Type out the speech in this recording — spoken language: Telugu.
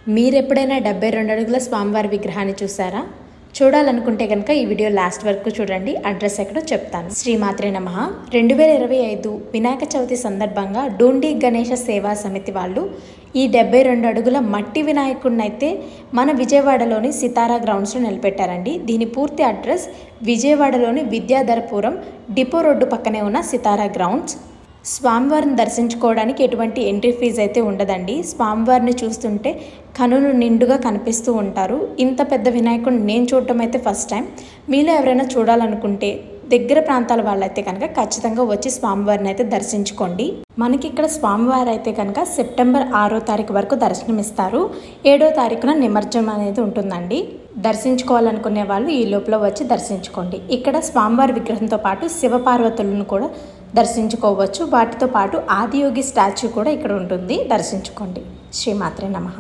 మీరెప్పుడైనా 72 అడుగుల స్వామివారి విగ్రహాన్ని చూసారా? చూడాలనుకుంటే కనుక ఈ వీడియో లాస్ట్ వరకు చూడండి. అడ్రస్ ఎక్కడో చెప్తాను. శ్రీమాత్రే నమః. 2025 వినాయక చవితి సందర్భంగా డూండి గణేష సేవా సమితి వాళ్ళు ఈ 72 అడుగుల మట్టి వినాయకుడిని అయితే మన విజయవాడలోని సితారా గ్రౌండ్స్లో నిలబెట్టారండి. దీని పూర్తి అడ్రస్ విజయవాడలోని విద్యాధరపురం డిపో రోడ్డు పక్కనే ఉన్న సితారా గ్రౌండ్స్. స్వామివారిని దర్శించుకోవడానికి ఎటువంటి ఎంట్రీ ఫీజు అయితే ఉండదండి. స్వామివారిని చూస్తుంటే కనులు నిండుగా కనిపిస్తూ ఉంటారు. ఇంత పెద్ద వినాయకుడిని నేను చూడటం అయితే ఫస్ట్ టైం. మీలో ఎవరైనా చూడాలనుకుంటే దగ్గర ప్రాంతాల వాళ్ళైతే కనుక ఖచ్చితంగా వచ్చి స్వామివారిని అయితే దర్శించుకోండి. మనకి ఇక్కడ స్వామివారు అయితే కనుక సెప్టెంబర్ 6వ తారీఖు వరకు దర్శనమిస్తారు. 7వ తారీఖున నిమజ్జనం అనేది ఉంటుందండి. దర్శించుకోవాలనుకునే వాళ్ళు ఈ లోపల వచ్చి దర్శించుకోండి. ఇక్కడ స్వామివారి విగ్రహంతో పాటు శివపార్వతులను కూడా దర్శించుకోవచ్చు. వాటితో పాటు ఆదియోగి స్టాచ్యూ కూడా ఇక్కడ ఉంటుంది. దర్శించుకోండి. శ్రీమాత్రే నమః.